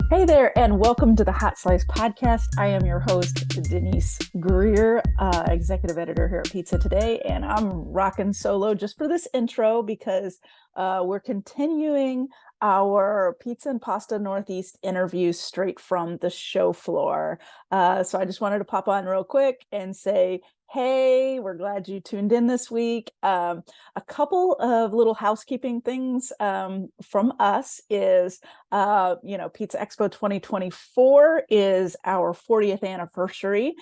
Hey there, and welcome to the Hot Slice Podcast. I am your host, Denise Greer, executive editor here at Pizza Today, and I'm rocking solo just for this intro because we're continuing our Pizza and Pasta Northeast interviews straight from the show floor. So I just wanted to pop on real quick and say, hey, we're glad you tuned in this week. A couple of little housekeeping things from us is Pizza Expo 2024 is our 40th anniversary.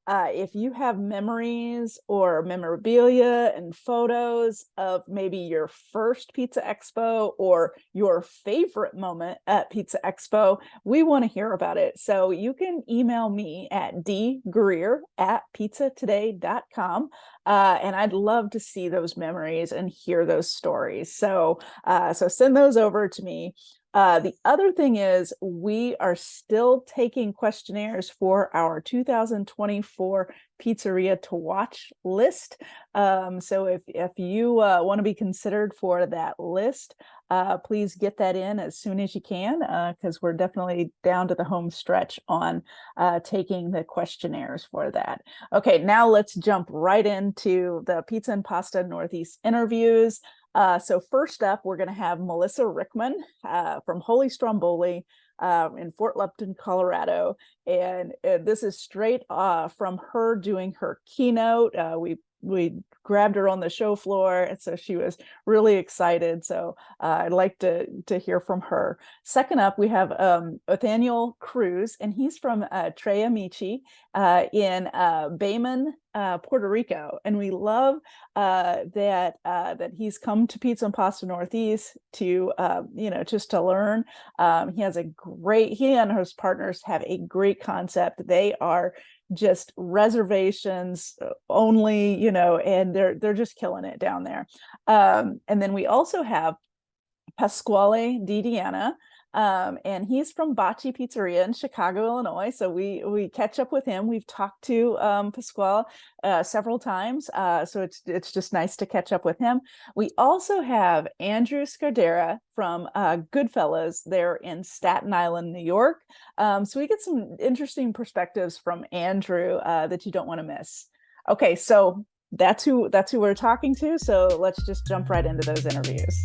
If you have memories or memorabilia and photos of maybe your first Pizza Expo or your favorite moment at Pizza Expo, we want to hear about it. So you can email me at dgreer@pizzatoday.com. And I'd love to see those memories and hear those stories. So send those over to me. The other thing is we are still taking questionnaires for our 2024 Pizzeria to Watch list. So if you want to be considered for that list, please get that in as soon as you can, because we're definitely down to the home stretch on taking the questionnaires for that. Okay, now let's jump right into the Pizza and Pasta Northeast interviews. So first up, we're going to have Melissa Rickman from Holy Stromboli in Fort Lupton, Colorado. And this is straight from her doing her keynote. We grabbed her on the show floor, and so she was really excited. So I'd like to hear from her. Second up, we have Othoniel Cruz, and he's from Amici in Bayamon, Puerto Rico, and we love that he's come to Pizza and Pasta Northeast to just to learn. He and his partners have a great concept. They are just reservations only, and they're just killing it down there. And then we also have Pasquale DiDiana, and he's from Bacci Pizzeria in Chicago, Illinois. So we catch up with him. We've talked to Pasquale several times, so it's just nice to catch up with him. We also have Andrew Scudera from Goodfellas there in Staten Island, New York. So we get some interesting perspectives from Andrew that you don't want to miss. Okay, so that's who we're talking to. So let's just jump right into those interviews.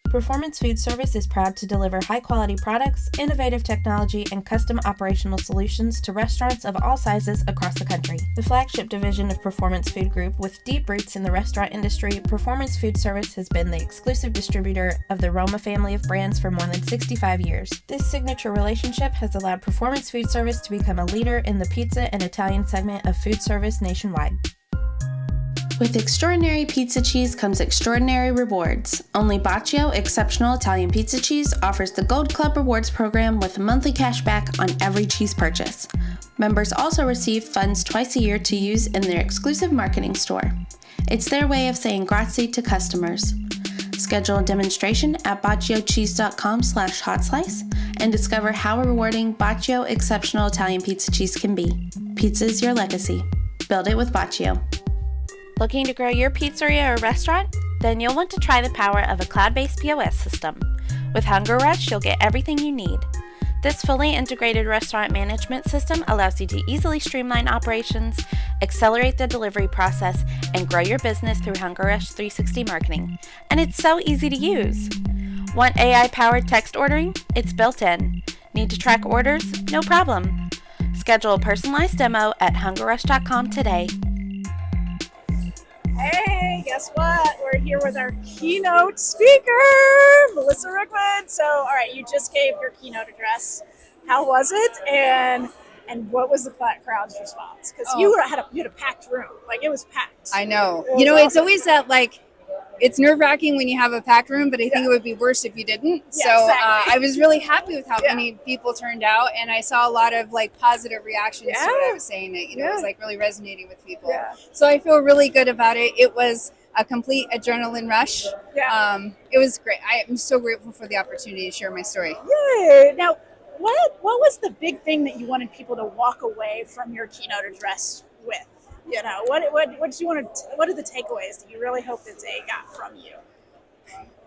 Performance Food Service is proud to deliver high-quality products, innovative technology, and custom operational solutions to restaurants of all sizes across the country. The flagship division of Performance Food Group, with deep roots in the restaurant industry, Performance Food Service has been the exclusive distributor of the Roma family of brands for more than 65 years. This signature relationship has allowed Performance Food Service to become a leader in the pizza and Italian segment of food service nationwide. With extraordinary pizza cheese comes extraordinary rewards. Only Baccio Exceptional Italian Pizza Cheese offers the Gold Club Rewards program with monthly cash back on every cheese purchase. Members also receive funds twice a year to use in their exclusive marketing store. It's their way of saying grazie to customers. Schedule a demonstration at bacciocheese.com/hotslice and discover how rewarding Baccio Exceptional Italian Pizza Cheese can be. Pizza is your legacy. Build it with Baccio. Looking to grow your pizzeria or restaurant? Then you'll want to try the power of a cloud-based POS system. With Hunger Rush, you'll get everything you need. This fully integrated restaurant management system allows you to easily streamline operations, accelerate the delivery process, and grow your business through Hunger Rush 360 marketing. And it's so easy to use. Want AI-powered text ordering? It's built in. Need to track orders? No problem. Schedule a personalized demo at hungerrush.com today. Hey, guess what? We're here with our keynote speaker, Melissa Rickman. So, all right, you just gave your keynote address. How was it? And what was the crowd's response? Because you had a packed room. Like, it was packed. I know. Awesome. It's always that, it's nerve-wracking when you have a packed room, but I think it would be worse if you didn't. Yeah, so exactly. I was really happy with how many people turned out, and I saw a lot of positive reactions to what I was saying. It was really resonating with people. Yeah. So I feel really good about it. It was a complete adrenaline rush. Yeah. It was great. I am so grateful for the opportunity to share my story. Yay. Now, what was the big thing that you wanted people to walk away from your keynote address with? What do you want to? What are the takeaways that you really hope that they got from you?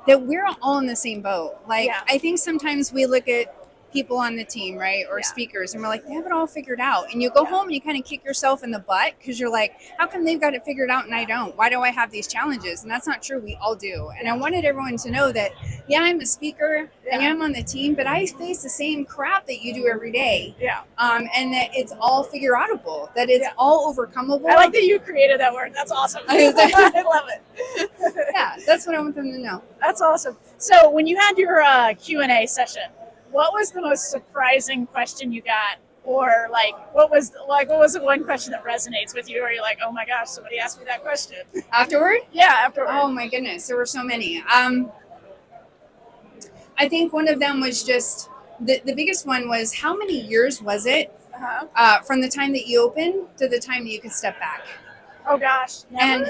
That we're all in the same boat. I think sometimes we look at people on the team, right? Or speakers, and we're like, they have it all figured out. And you go home and you kind of kick yourself in the butt because you're like, how come they've got it figured out and I don't? Why do I have these challenges? And that's not true. We all do. And I wanted everyone to know that, I'm a speaker and I'm on the team, but I face the same crap that you do every day. Yeah. And that it's all figure outable, that it's all overcomable. I like that you created that word. That's awesome. I love it. Yeah, that's what I want them to know. That's awesome. So when you had your Q&A session, what was the most surprising question you got? Or what was the one question that resonates with you, where you're like, oh my gosh, somebody asked me that question? Afterward? Yeah, afterward. Oh my goodness, there were so many. I think one of them was just, the biggest one was, how many years was it from the time that you opened to the time that you could step back? Oh gosh. Never. And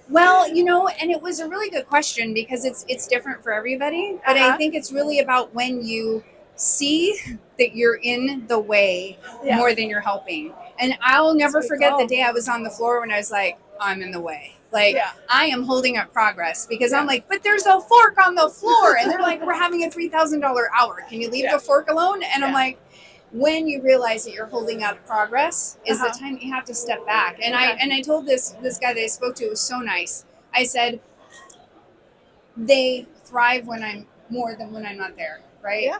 well, and it was a really good question because it's different for everybody. But I think it's really about when you see that you're in the way more than you're helping. And I'll never forget the day I was on the floor when I was like, I'm in the way. I am holding up progress because I'm like, but there's a fork on the floor. And they're like, we're having a $3,000 hour. Can you leave the fork alone? And I'm like, when you realize that you're holding up progress is the time that you have to step back. And I told this guy that I spoke to, it was so nice. I said, they thrive when I'm more than when I'm not there, right? Yeah,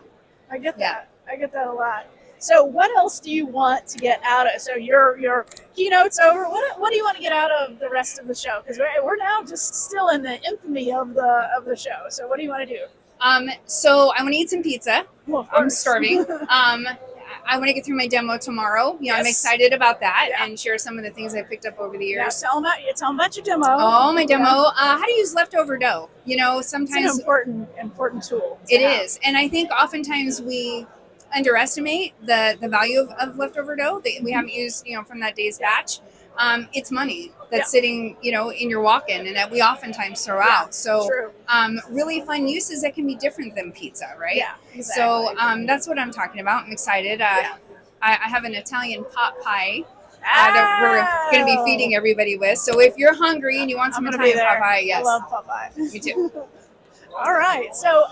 I get that. I get that a lot. So what else do you want to get out of? So your keynote's over. What do you want to get out of the rest of the show? Because we're now just still in the infamy of the show. So what do you want to do? So I want to eat some pizza. Well, I'm starving. I want to get through my demo tomorrow. I'm excited about that and share some of the things I picked up over the years. Now, tell them about your demo. Oh, my demo. How to use leftover dough. Sometimes it's an important tool. It is. And I think oftentimes we underestimate the value of leftover dough that we haven't used, from that day's batch. It's money that's sitting, in your walk-in and that we oftentimes throw out. So really fun uses that can be different than pizza, right? Yeah, exactly. So that's what I'm talking about. I'm excited. I have an Italian pot pie that we're going to be feeding everybody with. So if you're hungry and you want some Italian pot pie, yes. I love pot pie. Me too. All right. So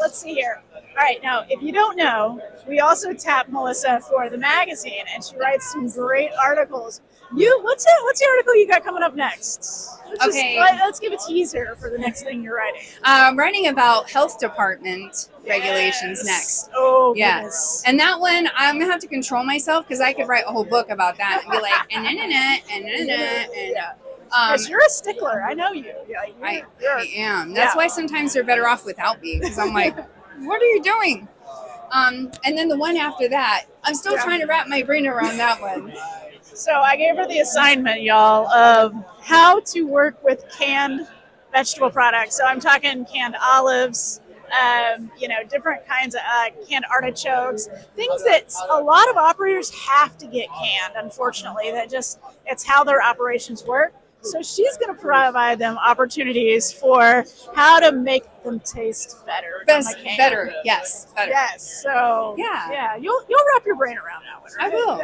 let's see here. All right. Now, if you don't know, we also tap Melissa for the magazine, and she writes some great articles. What's the article you got coming up next? Let's give a teaser for the next thing you're writing. I'm writing about health department regulations next. Oh, goodness. And that one, I'm gonna have to control myself because I could write a whole book about that and be like, because you're a stickler. I know you. I am. That's why sometimes they're better off without me because I'm like, what are you doing? And then the one after that, I'm still trying to wrap my brain around that one. So I gave her the assignment, y'all, of how to work with canned vegetable products. So I'm talking canned olives, different kinds of canned artichokes, things that a lot of operators have to get canned, unfortunately. It's how their operations work. So she's going to provide them opportunities for how to make them taste better. Better. Yes. Better. Yes. So you'll wrap your brain around that one. Right? I will.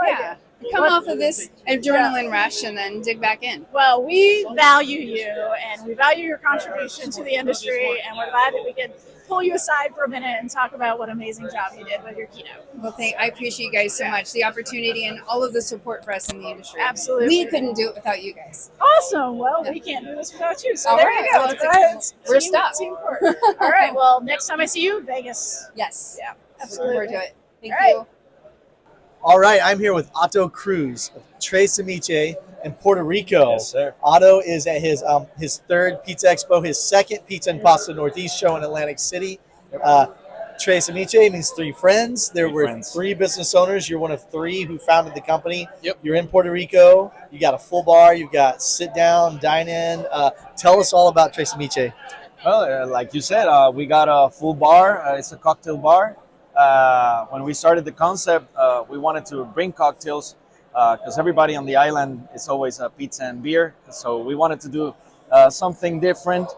Yeah. Come off of this adrenaline rush and then dig back in. Well, we value you and we value your contribution to the industry, and we're glad that we could pull you aside for a minute and talk about what amazing job you did with your keynote. Well, I appreciate you guys so much, the opportunity and all of the support for us in the industry. Absolutely. We couldn't do it without you guys. Awesome. Well, we can't do this without you. So there you go. Well, we're stuck. All right. Well, next time I see you, Vegas. Yes. Yeah, absolutely. Looking forward to it. Thank you. All right, I'm here with Otto Cruz of Tres Amici in Puerto Rico. Yes, sir. Otto is at his third Pizza Expo, his second Pizza and Pasta Northeast show in Atlantic City. Tres Amici means three friends. There were three business owners. You're one of three who founded the company. Yep. You're in Puerto Rico. You got a full bar. You've got sit down, dine in. Tell us all about Tres Amici. Well, like you said, we got a full bar. It's a cocktail bar. When we started the concept, we wanted to bring cocktails because everybody on the island is always pizza and beer. So we wanted to do something different.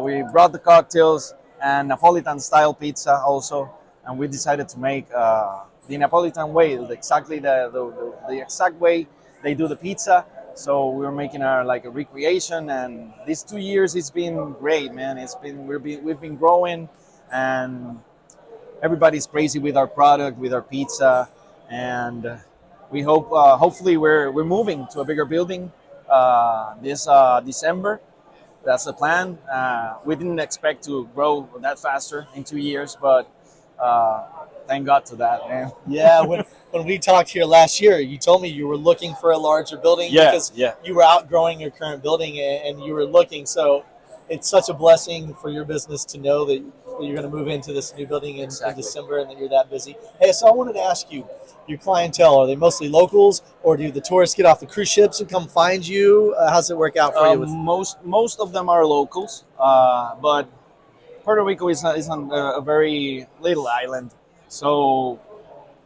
We brought the cocktails and Napolitan style pizza also, and we decided to make the Napolitan way, exactly the exact way they do the pizza. So we were making a recreation, and these 2 years it's been great, man. We've been growing, and everybody's crazy with our product, with our pizza, and we hope hopefully we're moving to a bigger building this December. That's the plan. We didn't expect to grow that faster in 2 years, but thank God to that, man. Yeah, when we talked here last year, you told me you were looking for a larger building because Yeah. you were outgrowing your current building and you were looking. So it's such a blessing for your business to know that you're going to move into this new building in December and that you're that busy. Hey, so I wanted to ask you, your clientele, are they mostly locals, or do the tourists get off the cruise ships and come find you? How's it work out for you? Most of them are locals, but Puerto Rico is on a very little island, so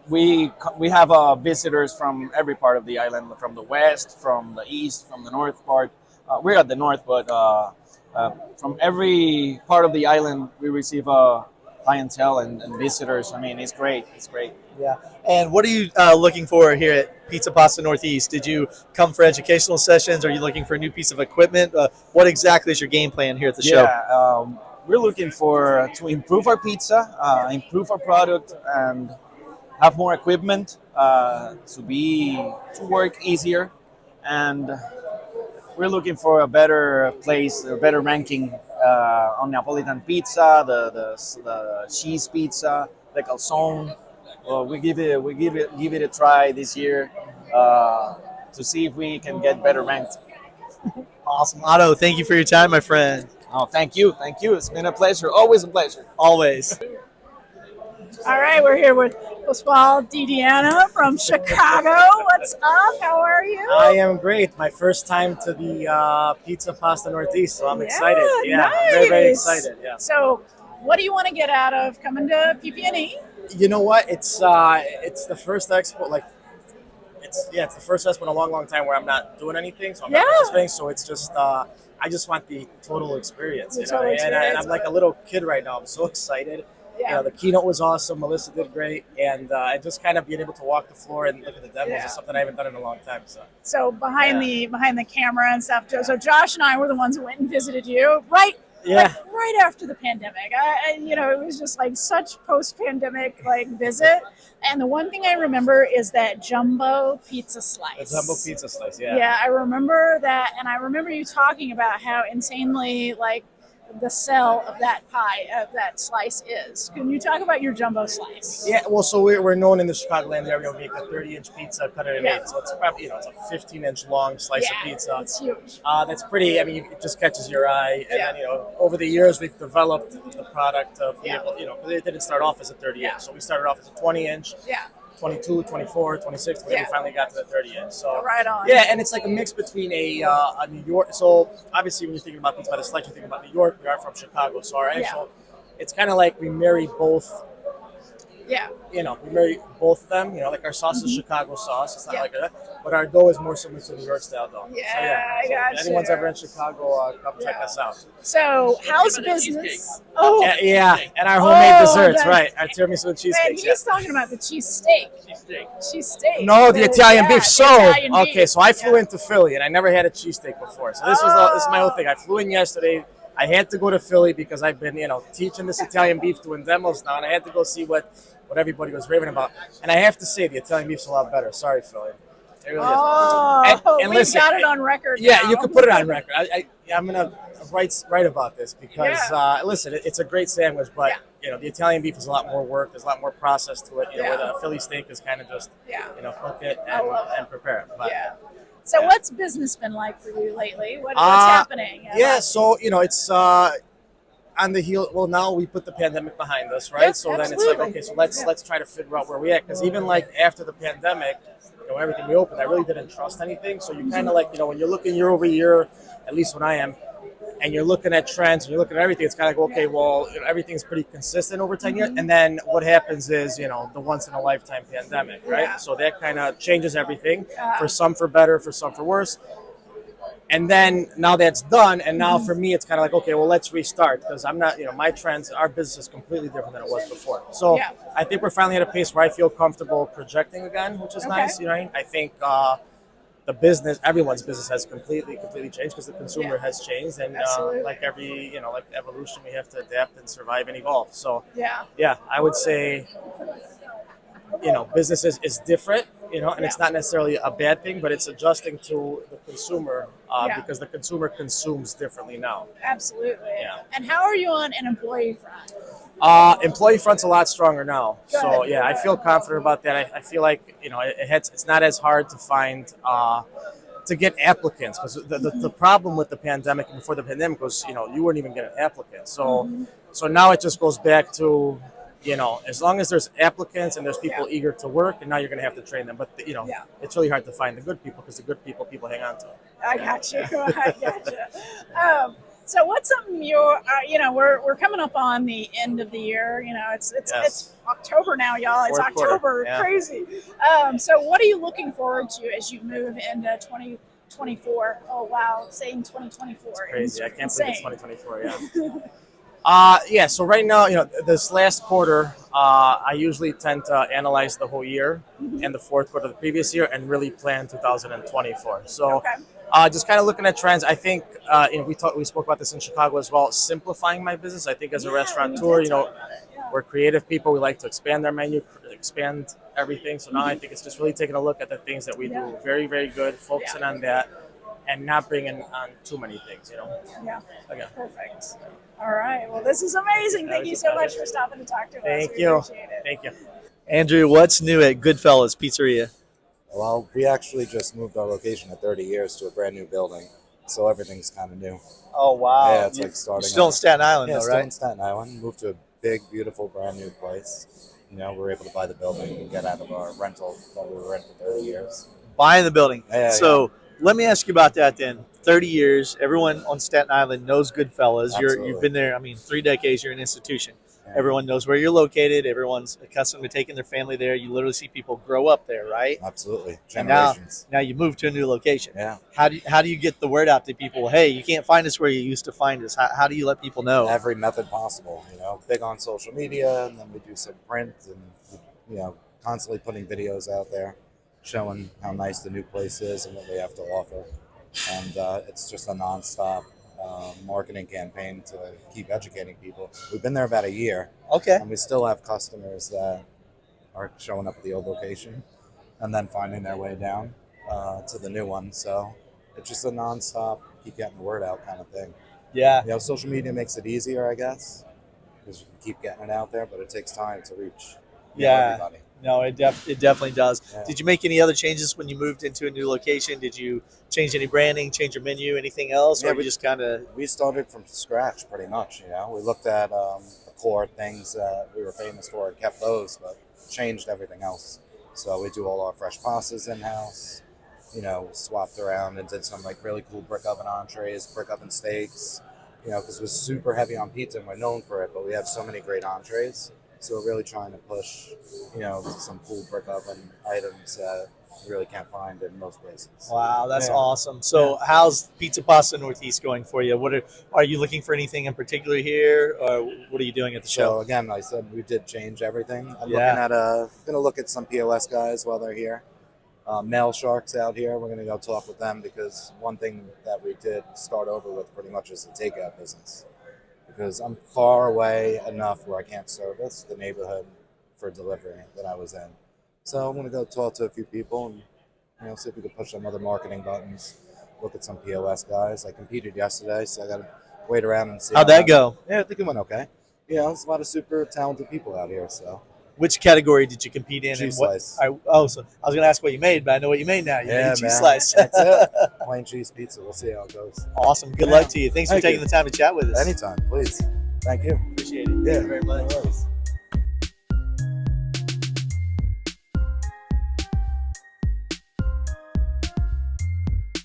we have visitors from every part of the island, from the west, from the east, from the north part. We're at the north, but from every part of the island, we receive clientele and visitors. I mean, it's great. It's great. Yeah. And what are you looking for here at Pizza Pasta Northeast? Did you come for educational sessions? Are you looking for a new piece of equipment? What exactly is your game plan here at the show? Yeah, we're looking to improve our pizza, improve our product, and have more equipment to work easier. And we're looking for a better place, a better ranking on Napolitan pizza, the cheese pizza, the calzone. Well, we give it a try this year to see if we can get better ranked. Awesome, Otto. Thank you for your time, my friend. Oh, thank you. It's been a pleasure. Always a pleasure. Always. All right, we're here with Pasquale DiDiana from Chicago. What's up? How are you? I am great. My first time to the Pizza Pasta Northeast, so I'm excited. Yeah, nice. very, very excited. Yeah. So, what do you want to get out of coming to PP&E? You know what? It's the first expo. It's the first expo in a long, long time where I'm not doing anything, so I'm not participating. So it's just I just want the total experience. And I'm like a little kid right now. I'm so excited. Yeah. You know, the keynote was awesome. Melissa did great, and just kind of being able to walk the floor and look at the demos is something I haven't done in a long time. So behind the camera and stuff. So Josh and I were the ones who went and visited you, right? Yeah. Right after the pandemic. It was just like such post-pandemic visit. And the one thing I remember is that jumbo pizza slice. The jumbo pizza slice, yeah. Yeah, I remember that, and I remember you talking about how insanely the sell of that pie, of that slice is. Can you talk about your jumbo slice? Yeah, well, so we're known in the Chicagoland area. We make a 30-inch pizza cut in eight. So it's probably, it's a 15-inch long slice of pizza. It's huge. That's pretty, it just catches your eye. And then, over the years, we've developed the product to be able, it didn't start off as a 30-inch. So we started off as a 20-inch. Yeah. 22, 24, 26, we finally got to the 30-inch. So right on. Yeah, and it's like a mix between a New York. So obviously, when you're thinking about pizza by the slice, you're thinking about New York. We are from Chicago, so our actual, it's kind of like we marry both. Yeah. We marry both of them. Like our sauce is Chicago sauce. It's not like that, but our dough is more similar to New York style dough. Yeah, I got you. If anyone's ever in Chicago, come check us out. So, how's business? Yeah, and our homemade desserts, right? Our tiramisu and cheesecake. He's talking about the cheese steak. Cheese steak. No, the Italian beef. So, Italian beef. So I flew into Philly, and I never had a cheesesteak before. So this is my whole thing. I flew in yesterday. I had to go to Philly because I've been, teaching this Italian beef, doing demos now, and I had to go see what everybody was raving about. And I have to say, the Italian beef's a lot better. Sorry, Philly. It really is. And we listen, got it on record. Yeah, now. You can put it on record. I'm gonna write about this because listen, it's a great sandwich, but the Italian beef is a lot more work. There's a lot more process to it. Where the Philly steak is kind of just cook it and prepare it. But, so what's business been like for you lately? What's happening? So it's on the heel. Well, now we put the pandemic behind us, right? So then it's like, okay, so let's try to figure out where we at, because even after the pandemic, everything we opened, I really didn't trust anything. So you kind of when you're looking year over year, at least when I am, and you're looking at trends and you're looking at everything, it's kind of okay, well, everything's pretty consistent over 10 years. And then what happens is, the once in a lifetime pandemic, right? Yeah. So that kind of changes everything, for some for better, for some for worse. And then now that's done, and now for me, it's kind of like, okay, well, let's restart, because I'm not, my trends, our business is completely different than it was before. So I think we're finally at a pace where I feel comfortable projecting again, which is nice. I think the business, everyone's business has completely changed because the consumer has changed, and like every like evolution, we have to adapt and survive and evolve. So yeah, I would say business is different, and it's not necessarily a bad thing, but it's adjusting to the consumer because the consumer consumes differently now. Absolutely. Yeah. And how are you on an employee front? Employee front's a lot stronger now. Good. So yeah, I feel confident about that. I feel like it's not as hard to find to get applicants, because the problem with the pandemic and before the pandemic was you weren't even getting applicants. So so now it just goes back to as long as there's applicants and there's people eager to work, and now you're going to have to train them. But it's really hard to find the good people, because the good people hang on to. I got you. I got you. So what's something you're, we're coming up on the end of the year. It's October now, y'all. It's Fourth October. Quarter, yeah. Crazy. So what are you looking forward to as you move into 2024? Oh, wow. Saying 2024. It's crazy. I can't believe it's 2024. Yeah. So right now, this last quarter, I usually tend to analyze the whole year and the fourth quarter of the previous year and really plan 2024. So just kind of looking at trends. I think we spoke about this in Chicago as well. Simplifying my business. I think as a restaurateur, we're creative people. We like to expand our menu, expand everything. So now I think it's just really taking a look at the things that we do very, very good, focusing on that, and not bringing on too many things. Yeah. Okay. Perfect. All right. Well, this is amazing. Thank you so much for stopping to talk to us. Thank we you. Appreciate it. Thank you. Andrew, what's new at Goodfellas Pizzeria? Well, we actually just moved our location of 30 years to a brand new building, so everything's kind of new. Oh, wow. Yeah, it's like starting. You're still in Staten Island, yeah, though, still right? in Staten Island. Moved to a big, beautiful, brand new place. We're able to buy the building and get out of our rental that we were in for 30 years. Buying the building. Yeah, so let me ask you about that then. 30 years, everyone on Staten Island knows Goodfellas. You've been there, 3 decades, you're an institution. Yeah. Everyone knows where you're located. Everyone's accustomed to taking their family there. You literally see people grow up there, right? Absolutely. Generations. Now you move to a new location. Yeah. How do you get the word out to people? Hey, you can't find us where you used to find us. How do you let people know? Every method possible. Big on social media, and then we do some print, and constantly putting videos out there, showing how nice the new place is and what we have to offer. And it's just a nonstop marketing campaign to keep educating people. We've been there about a year. Okay. And we still have customers that are showing up at the old location and then finding their way down to the new one. So it's just a nonstop, keep getting the word out kind of thing. Yeah. Social media makes it easier, I guess, because you can keep getting it out there, but it takes time to reach everybody. No, it definitely does. Yeah. Did you make any other changes when you moved into a new location? Did you change any branding, change your menu, anything else? Yeah, or we just kind of... We started from scratch pretty much, We looked at the core things that we were famous for and kept those, but changed everything else. So we do all our fresh pastas in-house, swapped around and did some really cool brick oven entrees, brick oven steaks, because we're super heavy on pizza and we're known for it, but we have so many great entrees. So we're really trying to push, some cool brick oven items that you really can't find in most places. Wow, that's awesome. So how's Pizza Pasta Northeast going for you? Are you looking for anything in particular here, or what are you doing at the show? So again, I said we did change everything. I'm gonna look at some POS guys while they're here. Mail Sharks out here, we're gonna go talk with them, because one thing that we did start over with pretty much is the takeout business. Because I'm far away enough where I can't service the neighborhood for delivery that I was in. So I'm going to go talk to a few people and see if we can push some other marketing buttons, look at some POS guys. I competed yesterday, so I got to wait around and see. How'd that go? Yeah, I think it went okay. There's a lot of super talented people out here. So. Which category did you compete in? Cheese slice. So I was going to ask what you made, but I know what you made now. You made a cheese slice. That's it. Plain cheese pizza. We'll see how it goes. Awesome. Good luck to you. Thanks for taking the time to chat with us. Anytime, please. Thank you. Appreciate it. Thank you very much. No worries.